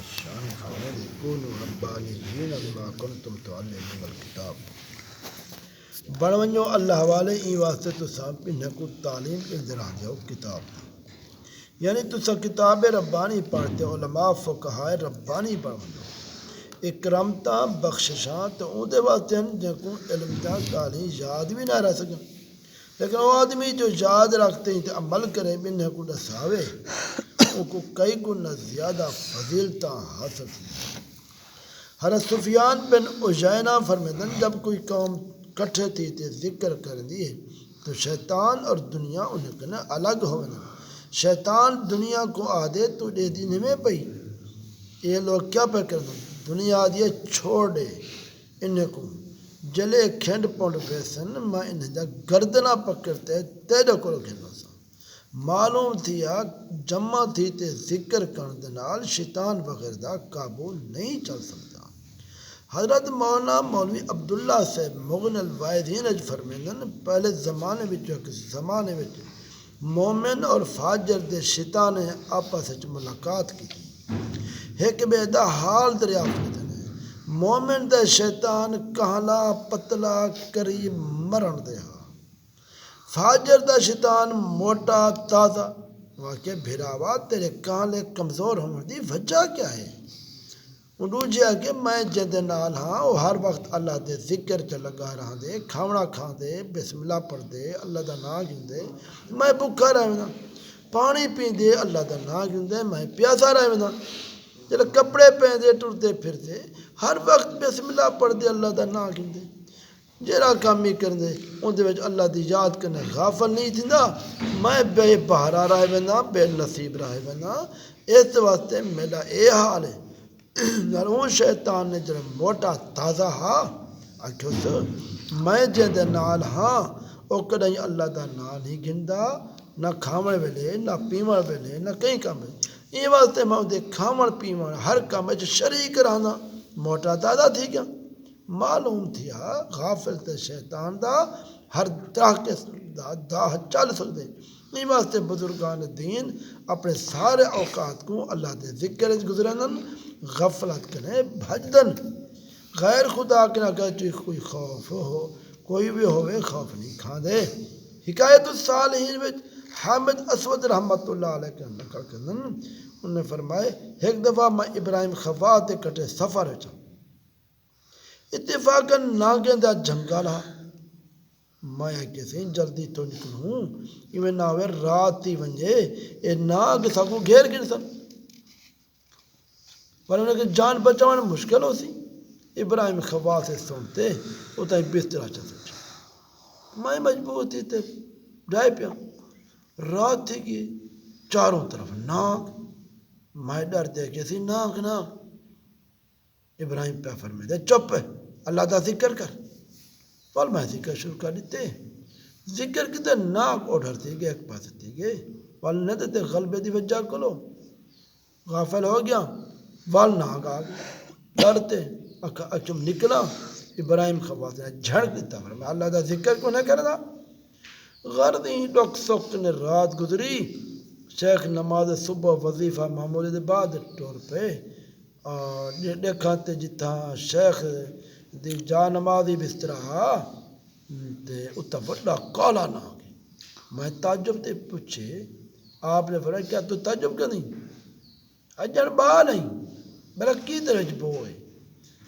شان خالد کونوا ربانیین بما کنتم تعلمون الکتاب بڑھ ونجو اللہ والے ای واسطے تو صاحب پنہ کو تعلیم کے ذرا دیو کتاب یعنی تو سا کتاب ربانی پڑھتے علماء فقہائے ربانی پڑھ ونجو اکرمتا بخششاں تو اون دے واسطے جن کو علم تا تعلیم یاد بھی نہ رہ سکیں لیکن وہ آدمی جو یاد رکھتے ہیں تو عمل کرے بنہ کو دساوے ان کو کئی گنا زیادہ فضیلتاں حاصل تھی۔ حضرت سفیان بن عیینہ فرمیدن جب کوئی قوم کٹھے تھی تے ذکر کر دیے تو شیطان اور دنیا انہیں کہنا الگ ہونا شیطان دنیا کو آدھے تو دے دینے میں پئی یہ لوگ کیا پہ کرنا دنیا آدھے چھوڑ دے انہیں کو جلے کھنڈ پونڈ بیسن میں انہیں جا گردنا پکڑتے تیرے کو رکھنا سا معلوم تھیا جمع تھی تے ذکر کرندنال شیطان وغیرہ دا قابو نہیں چل سکتا۔ حضرت مولانا مولوی عبداللہ سے مغن الوائدین اج فرمیندن پہلے زمانے میں جو زمانے میں مومن اور فاجر دے شیطان آپس وچ ملاقات کی ایک بے دا حال دریافت کرتے مومن دے شیطان کہلا پتلا قریب مرن دے فاجر دا شیطان موٹا تازہ واقع بھراوا تیرے کہلے کمزور ہونے دی وجہ کیا ہے انہوں جیا کہ میں جد نال ہاں وہ ہر وقت اللہ دے ذکر چ لگا رہا دے کھاونا کھا دے بسم اللہ پڑھ دے اللہ دا نام گن دے میں بھوکا رہنا پانی پی دے اللہ دا نام گن دے میں پیاسا رہنا جب کپڑے پہن دے ٹرتے پھر دے ہر وقت بسم اللہ پڑھ دے اللہ دا نام گن دے جیڑا کام ہی کر دے ان دے وچ اللہ دی یاد کرنے غافل نہیں تھیندا میں بے بہارا رہے بنا بے نصیب رہے بنا اس واسطے میرا اے حال ہے اون شیطان نے جڑا موٹا تازہ ہا آکھو تو میں جے نال ہاں او کدی اللہ دا نام نہیں گندا نہ کھاون ویلے نہ پیون ویلے نہ کہیں کام یہ واسطے میں دے کھاون پیون ہر کام وچ شریک رہنا موٹا تازہ تھی کیا معلوم تھیا غافل تے شیطان دا ہر طرح کے دا چل سکدے اس واسطے بزرگان دین اپنے سارے اوقات کو اللہ دے ذکر گزرنن غفلت کرے بھجدن غیر خدا کے نہ کہ کوئی خوف ہو کوئی بھی ہوئے خوف نہیں کھا دے حکایت الصالحین وچ حامد اسود رحمت اللہ علیہ کا نقل کرن انہوں نے فرمائے ایک دفعہ میں ابراہیم خفات کٹے سفر ہے اتفاقاً ناگیں دا جنگالا میں کسی جلدی تو نکلوں یہ ناوے رات تھی ونجے اے ناگ ساکو گھیر گن سن پر انہیں کہ جان بچاؤں مشکل ہو سی ابراہیم خوا سے سنتے اتنا ہی بسترہ چل سکتا میں مجبور تھی تے ڈائے پیا رات تھی کہ چاروں طرف ناگ میں ڈر دے کسی ناگ ابراہیم پہ فرمائے دے چپ ہے اللہ دا ذکر کر پل میں ذکر شروع کر دیتے ذکر کی تے ناک اوڑھر تھی گئے ایک پاس تھی گئے پل نہ دیتے غلبے دی وجہ کلو غافل ہو گیا وال ناک آگے ڈرتے اچھم نکلا ابراہیم خواص نے جھڑ دیتا فرمایا اللہ دا ذکر کو نہ کرنا غردی ڈوک سوک نے رات گزری شیخ نماز صبح وظیفہ معمولی دے بعد ٹور پہ اور دیکھا تے جتھا شیخ دی جا نمازی بسترہ تے اتھا بڑا کالا نہ آگے میں تعجب تے پوچھے آپ نے فرمایا کیا تو تعجب کا نہیں اجر با نہیں بلکہ کی طرح بوئے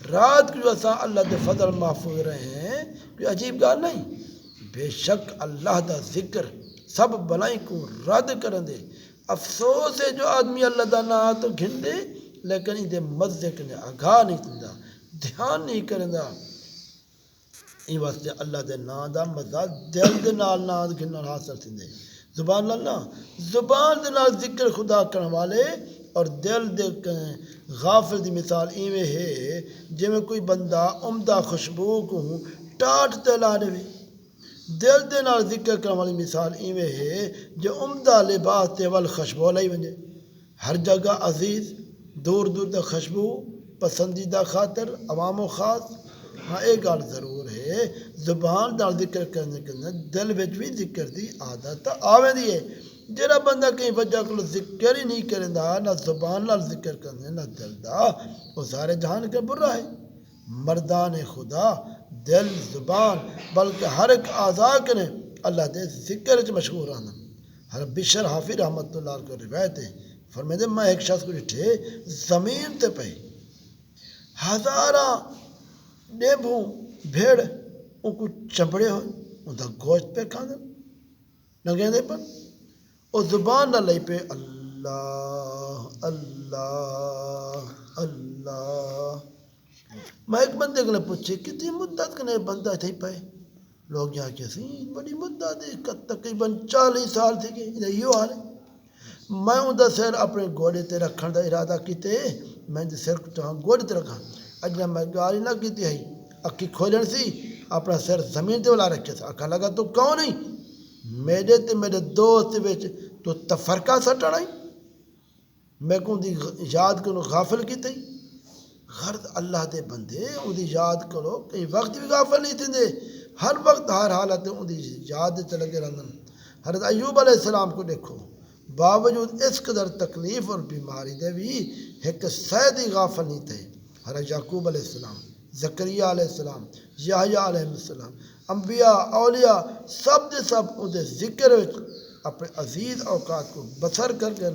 رات کو جو ایسا اللہ دے فضل محفوظ رہے ہیں کوئی عجیب گال نہیں بے شک اللہ دا ذکر سب بلائیں کو رد کرن دے افسوس ہے جو آدمی اللہ دا نہ تو گھن دے لیکن ان دے مزے کنے آگاہ نہیں تندہ دھیان نہیں کرندہ یہ واسطے اللہ دے نا دا مزہ دل دے نال نال گھنال حاصل تندے زبان اللہ زبان دے نال ذکر خدا کرنے والے اور دل دے غافل دی مثال ایویں ہے جے میں کوئی بندہ عمدہ خوشبو کو ٹاٹ تلا دے دل دے نال ذکر کرنے والی مثال ایویں ہے جو عمدہ لباس تے ول خوشبو لئی ونجے ہر جگہ عزیز دور دور دا خوشبو پسندیدہ خاطر عوام و خاص ہاں ایک گال ضرور ہے زبان دال ذکر کرنے کے دل وچ بھی ذکر دی عادت آویں دی ہے جڑا بندہ کہیں وجہ کو ذکر ہی نہیں کرندا نہ زبان نال ذکر کرنے نہ دل دا وہ سارے جہان کے برا ہے مردان خدا دل زبان بلکہ ہر ایک اعضاء کے اللہ دے ذکر وچ مشغول آنا ہر بشر حافظ رحمت اللہ علیہ کو روایت ہے فرمائے میں ایک شخص کو ڈٹھے زمین تے پے ہزاراں ڈیبھوں بھیڑ ان کو چمڑے ہوئے ان کا گوشت پہ کھانا نگے دے پر اور زبان نہ لئی پہ اللہ اللہ اللہ میں ایک بندے کو پوچھے کتنی مدت کنے بندہ تھے پائے لوگ یہاں کیسے بڑی مدت ہے تقریباً 40 سال تھے کہ یہ حال ہے میں ان کا سر اپنے گوڑے تے رکھن کا ارادہ کیتے میں سر گوڑے تے رکھا اج میں گالی نہ کی ہے اکھی کھولن سی اپنا سر زمین تے ولا رکھے تھا اکھا لگا تو کون نہیں میرے تے میرے دوست وچ تو تفرقہ سٹنا ہی میں کو دی یاد کو غافل کیتے غرض اللہ دے بندے ان دی یاد کرو کئی وقت بھی غافل نہیں تھے ہر وقت ہر حالت ان دی یاد تے لگے رہن حضرت ایوب علیہ السلام کو دیکھو باوجود اس قدر تکلیف اور بیماری دے بھی ایک سیدی غافل نہیں تھے حضرت یعقوب علیہ السلام زکریہ علیہ السلام یحییٰ علیہ السلام انبیاء اولیاء سب دے سب ان دے ذکر اپنے عزیز اوقات کو بسر کر کے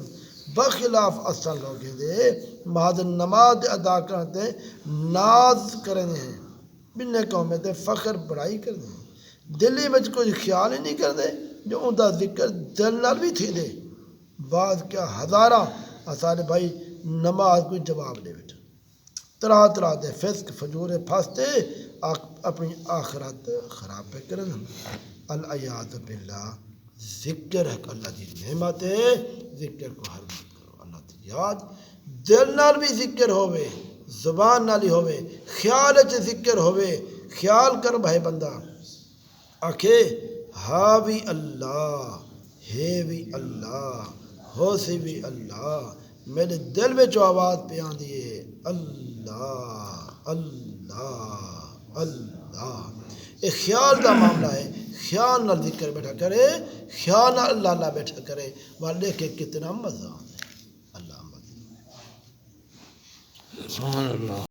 بخلاف اصل لوگ دے محض نماز ادا کرتے ناز کرنے ہیں بننے قومیں تے فخر بڑائی کرنے ہیں دلی میں کوئی خیال ہی نہیں کرتے جو ان کا ذکر دل نال بھی تھی دے بعض کیا ہزارہ آسان بھائی نماز کوئی جواب دے بیٹھا طرح طرح دے فسق فجور پھاستے اپنی آخرت خراب پہ کرن العیاذ باللہ ذکر ہے کہ اللہ دی نعمت ہے ذکر کو ہر وقت کرو اللہ دی یاد دل نال بھی ذکر ہوئے زبان نال ہی ہوئے خیال اچ ذکر ہوئے خیال کر بھائی بندہ آکھے ہاوی اللہ ہے بھی اللہ ہو سی بھی اللہ میرے دل میں جو آواز پہ آن دیئے اللہ اللہ اللہ ایک خیال دا معاملہ ہے خیال نہ ذکر بیٹھا کرے خیال نہ اللہ نہ بیٹھا کرے والے کے کتنا مزہ آتا ہے اللہ مزہ سبحان اللہ